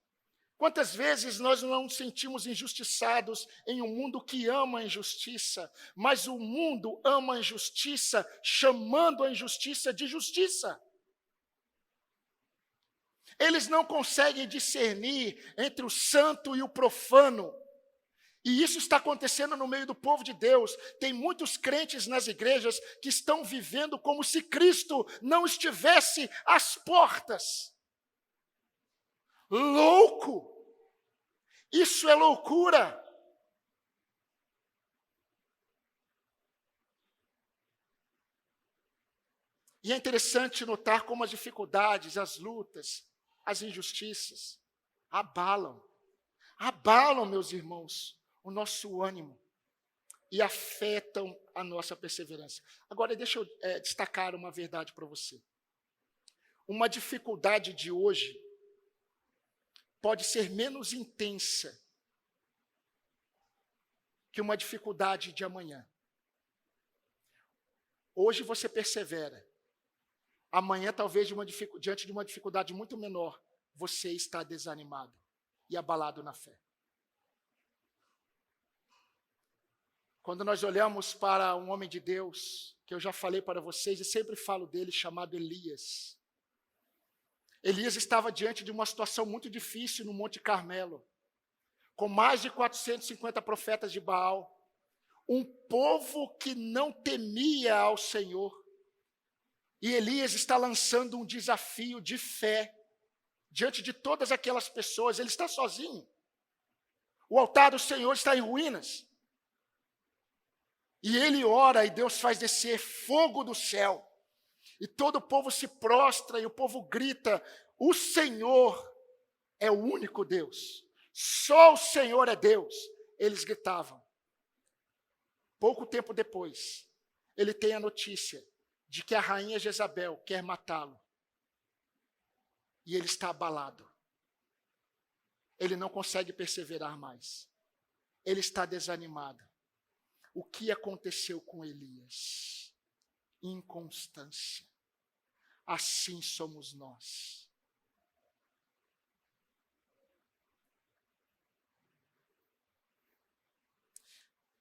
Quantas vezes nós não nos sentimos injustiçados em um mundo que ama a injustiça, mas o mundo ama a injustiça, chamando a injustiça de justiça. Eles não conseguem discernir entre o santo e o profano. E isso está acontecendo no meio do povo de Deus. Tem muitos crentes nas igrejas que estão vivendo como se Cristo não estivesse às portas. Louco! Isso é loucura! E é interessante notar como as dificuldades, as lutas, as injustiças abalam, meus irmãos, o nosso ânimo e afetam a nossa perseverança. Agora, deixa eu destacar uma verdade para você. Uma dificuldade de hoje pode ser menos intensa que uma dificuldade de amanhã. Hoje você persevera. Amanhã, talvez, diante de uma dificuldade muito menor, você está desanimado e abalado na fé. Quando nós olhamos para um homem de Deus, que eu já falei para vocês e sempre falo dele, chamado Elias. Elias estava diante de uma situação muito difícil no Monte Carmelo, com mais de 450 profetas de Baal, um povo que não temia ao Senhor. E Elias está lançando um desafio de fé diante de todas aquelas pessoas. Ele está sozinho. O altar do Senhor está em ruínas. E ele ora e Deus faz descer fogo do céu. E todo o povo se prostra e o povo grita: o Senhor é o único Deus. Só o Senhor é Deus. Eles gritavam. Pouco tempo depois, ele tem a notícia de que a rainha Jezabel quer matá-lo. E ele está abalado. Ele não consegue perseverar mais. Ele está desanimado. O que aconteceu com Elias? Inconstância. Assim somos nós.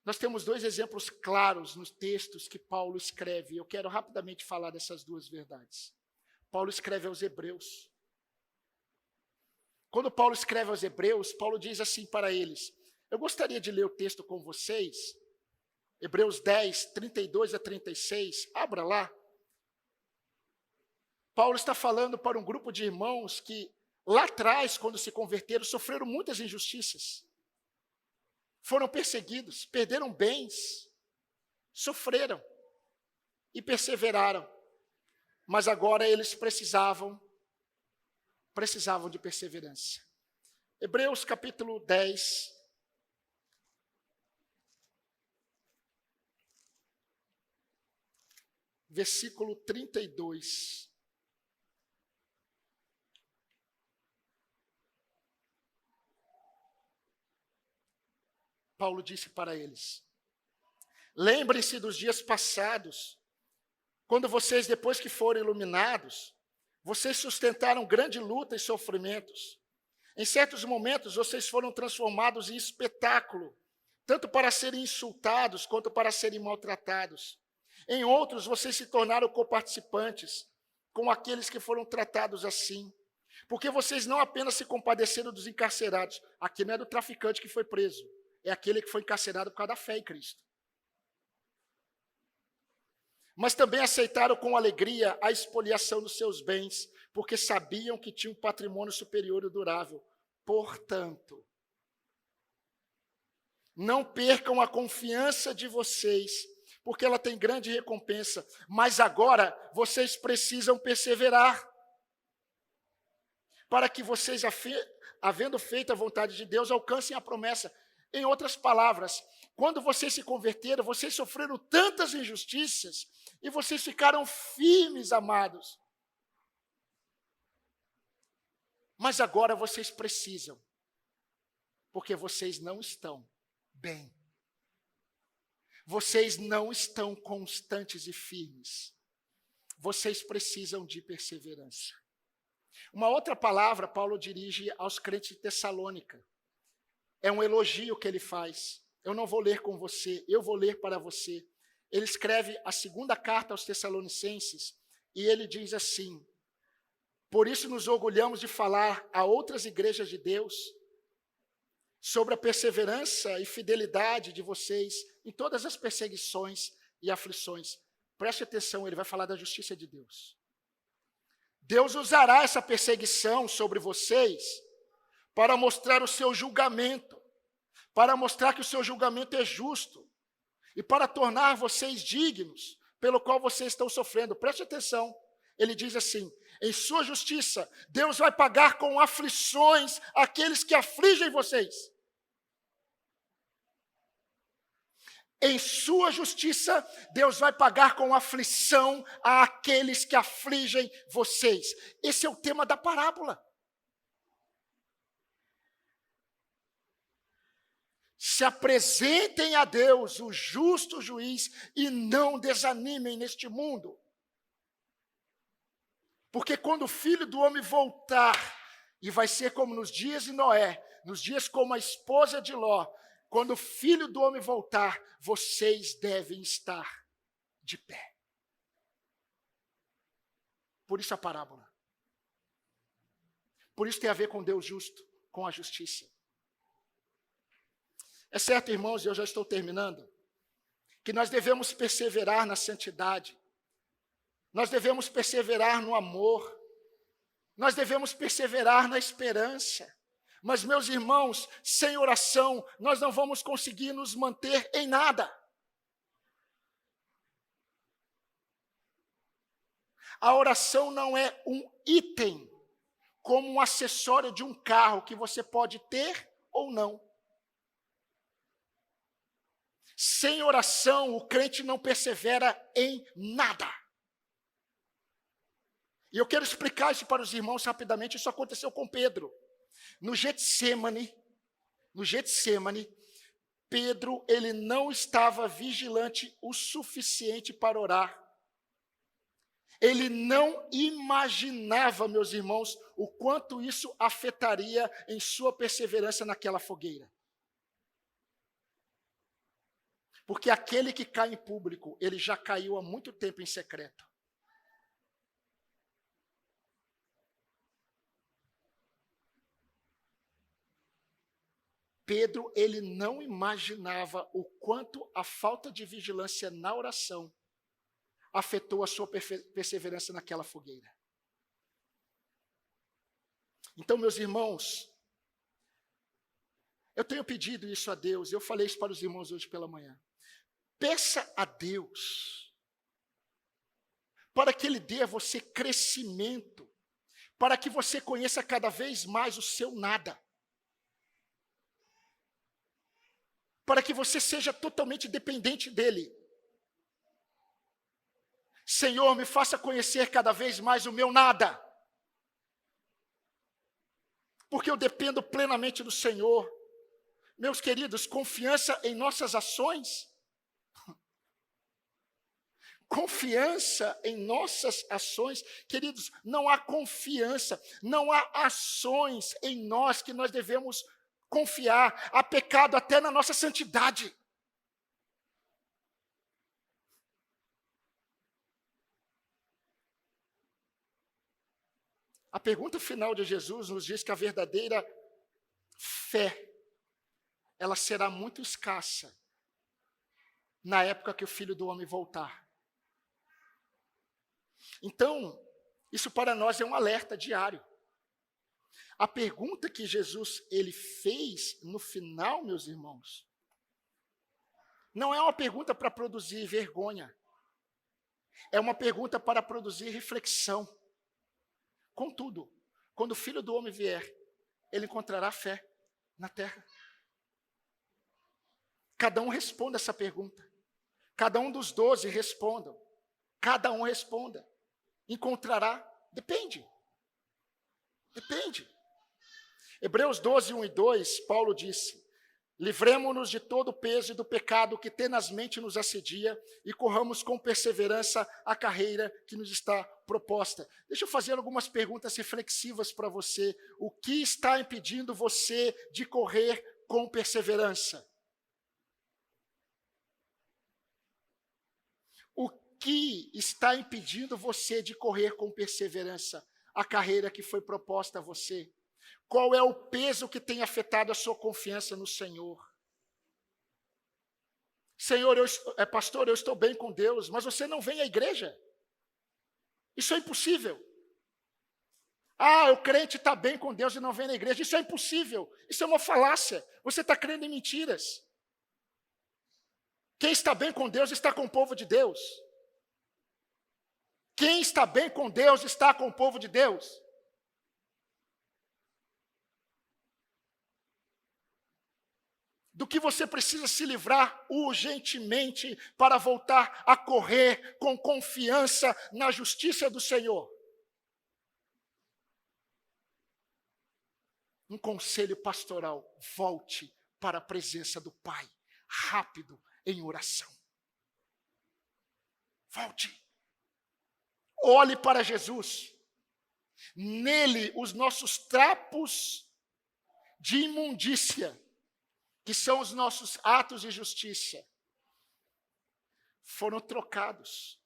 Nós temos dois exemplos claros nos textos que Paulo escreve. Eu quero rapidamente falar dessas duas verdades. Paulo escreve aos Hebreus. Quando Paulo escreve aos Hebreus, Paulo diz assim para eles. Eu gostaria de ler o texto com vocês. Hebreus 10, 32 a 36. Abra lá. Paulo está falando para um grupo de irmãos que lá atrás, quando se converteram, sofreram muitas injustiças. Foram perseguidos, perderam bens, sofreram e perseveraram. Mas agora eles precisavam de perseverança. Hebreus capítulo 10. Versículo 32. Paulo disse para eles: lembrem-se dos dias passados, quando vocês, depois que foram iluminados, vocês sustentaram grande luta e sofrimentos. Em certos momentos, vocês foram transformados em espetáculo, tanto para serem insultados, quanto para serem maltratados. Em outros, vocês se tornaram coparticipantes com aqueles que foram tratados assim. Porque vocês não apenas se compadeceram dos encarcerados, aqui não é do traficante que foi preso, é aquele que foi encarcerado por causa da fé em Cristo. Mas também aceitaram com alegria a expoliação dos seus bens, porque sabiam que tinham um patrimônio superior e durável. Portanto, não percam a confiança de vocês, porque ela tem grande recompensa. Mas agora vocês precisam perseverar, para que vocês, havendo feito a vontade de Deus, alcancem a promessa. Em outras palavras, quando vocês se converteram, vocês sofreram tantas injustiças e vocês ficaram firmes, amados. Mas agora vocês precisam, porque vocês não estão bem. Vocês não estão constantes e firmes. Vocês precisam de perseverança. Uma outra palavra Paulo dirige aos crentes de Tessalônica. É um elogio que ele faz. Eu não vou ler com você, eu vou ler para você. Ele escreve a segunda carta aos Tessalonicenses e ele diz assim: por isso nos orgulhamos de falar a outras igrejas de Deus sobre a perseverança e fidelidade de vocês em todas as perseguições e aflições. Preste atenção, ele vai falar da justiça de Deus. Deus usará essa perseguição sobre vocês para mostrar o seu julgamento, para mostrar que o seu julgamento é justo e para tornar vocês dignos pelo qual vocês estão sofrendo. Preste atenção, ele diz assim: em sua justiça, Deus vai pagar com aflições aqueles que afligem vocês. Em sua justiça, Deus vai pagar com aflição àqueles que afligem vocês. Esse é o tema da parábola. Se apresentem a Deus, o justo juiz, e não desanimem neste mundo. Porque quando o Filho do Homem voltar, e vai ser como nos dias de Noé, nos dias como a esposa de Ló, quando o Filho do Homem voltar, vocês devem estar de pé. Por isso a parábola. Por isso tem a ver com Deus justo, com a justiça. É certo, irmãos, e eu já estou terminando, que nós devemos perseverar na santidade, nós devemos perseverar no amor, nós devemos perseverar na esperança. Mas, meus irmãos, sem oração, nós não vamos conseguir nos manter em nada. A oração não é um item, como um acessório de um carro que você pode ter ou não. Sem oração, o crente não persevera em nada. E eu quero explicar isso para os irmãos rapidamente. Isso aconteceu com Pedro. No Getsemane, Pedro, ele não estava vigilante o suficiente para orar. Ele não imaginava, meus irmãos, o quanto isso afetaria em sua perseverança naquela fogueira. Porque aquele que cai em público, ele já caiu há muito tempo em secreto. Pedro, ele não imaginava o quanto a falta de vigilância na oração afetou a sua perseverança naquela fogueira. Então, meus irmãos, eu tenho pedido isso a Deus, eu falei isso para os irmãos hoje pela manhã. Peça a Deus para que Ele dê a você crescimento, para que você conheça cada vez mais o seu nada, para que você seja totalmente dependente dEle. Senhor, me faça conhecer cada vez mais o meu nada, porque eu dependo plenamente do Senhor. Meus queridos, confiança em nossas ações, confiança em nossas ações, queridos, não há confiança, não há ações em nós que nós devemos confiar. Há pecado até na nossa santidade. A pergunta final de Jesus nos diz que a verdadeira fé, ela será muito escassa na época que o Filho do Homem voltar. Então, isso para nós é um alerta diário. A pergunta que Jesus ele fez no final, meus irmãos, não é uma pergunta para produzir vergonha. É uma pergunta para produzir reflexão. Contudo, quando o Filho do Homem vier, ele encontrará fé na terra. Cada um responda essa pergunta. Cada um dos 12 respondam. Cada um responda. Encontrará? Depende. Depende. Hebreus 12, 1 e 2, Paulo disse: livremo-nos de todo o peso e do pecado que tenazmente nos assedia e corramos com perseverança a carreira que nos está proposta. Deixa eu fazer algumas perguntas reflexivas para você. O que está impedindo você de correr com perseverança? O que está impedindo você de correr com perseverança a carreira que foi proposta a você? Qual é o peso que tem afetado a sua confiança no Senhor? Senhor, pastor, eu estou bem com Deus, mas você não vem à igreja. Isso é impossível. Ah, o crente está bem com Deus e não vem na igreja. Isso é impossível. Isso é uma falácia. Você está crendo em mentiras. Quem está bem com Deus está com o povo de Deus. Quem está bem com Deus está com o povo de Deus. Do que você precisa se livrar urgentemente para voltar a correr com confiança na justiça do Senhor. Um conselho pastoral: volte para a presença do Pai, rápido, em oração. Volte. Olhe para Jesus. Nele, os nossos trapos de imundícia, que são os nossos atos de justiça, foram trocados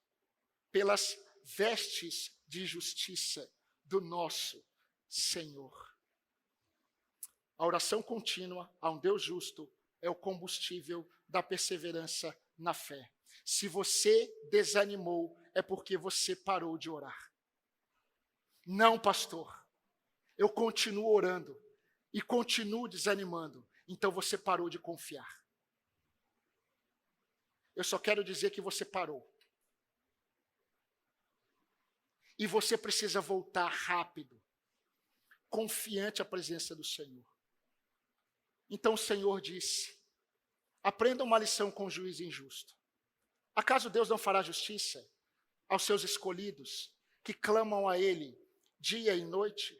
pelas vestes de justiça do nosso Senhor. A oração contínua a um Deus justo é o combustível da perseverança na fé. Se você desanimou, é porque você parou de orar. Não, pastor, eu continuo orando e continuo desanimando. Então você parou de confiar. Eu só quero dizer que você parou. E você precisa voltar rápido, confiante à presença do Senhor. Então o Senhor disse: aprenda uma lição com o juiz injusto. Acaso Deus não fará justiça aos seus escolhidos, que clamam a Ele dia e noite?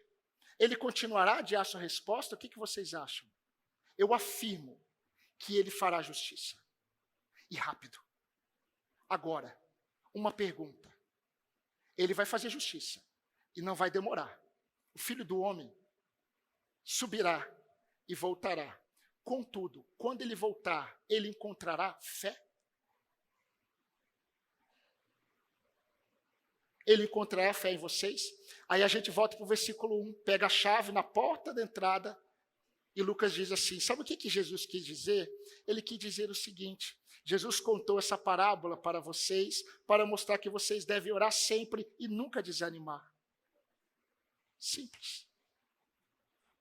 Ele continuará a adiar sua resposta? O que vocês acham? Eu afirmo que Ele fará justiça. E rápido. Agora, uma pergunta. Ele vai fazer justiça e não vai demorar. O Filho do Homem subirá e voltará. Contudo, quando ele voltar, ele encontrará fé? Ele encontrará fé em vocês? Aí a gente volta para o versículo 1, pega a chave na porta da entrada, e Lucas diz assim, sabe o que Jesus quis dizer? Ele quis dizer o seguinte: Jesus contou essa parábola para vocês, para mostrar que vocês devem orar sempre e nunca desanimar. Simples.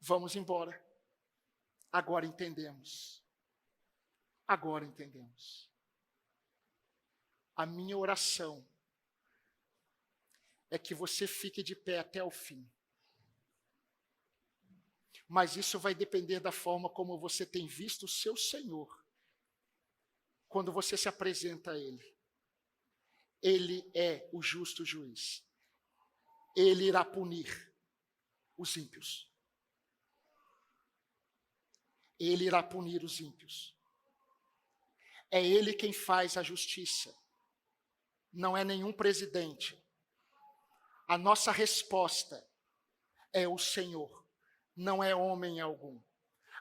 Vamos embora. Agora entendemos. Agora entendemos. A minha oração é que você fique de pé até o fim. Mas isso vai depender da forma como você tem visto o seu Senhor quando você se apresenta a Ele. Ele é o justo juiz. Ele irá punir os ímpios. Ele irá punir os ímpios. É Ele quem faz a justiça. Não é nenhum presidente. A nossa resposta é o Senhor. Não é homem algum.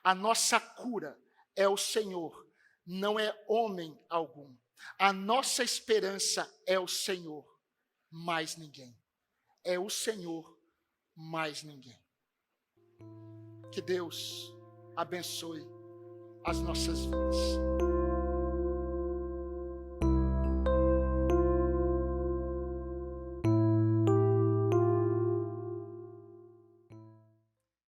A nossa cura é o Senhor, não é homem algum. A nossa esperança é o Senhor, mais ninguém. É o Senhor, mais ninguém. Que Deus abençoe as nossas vidas.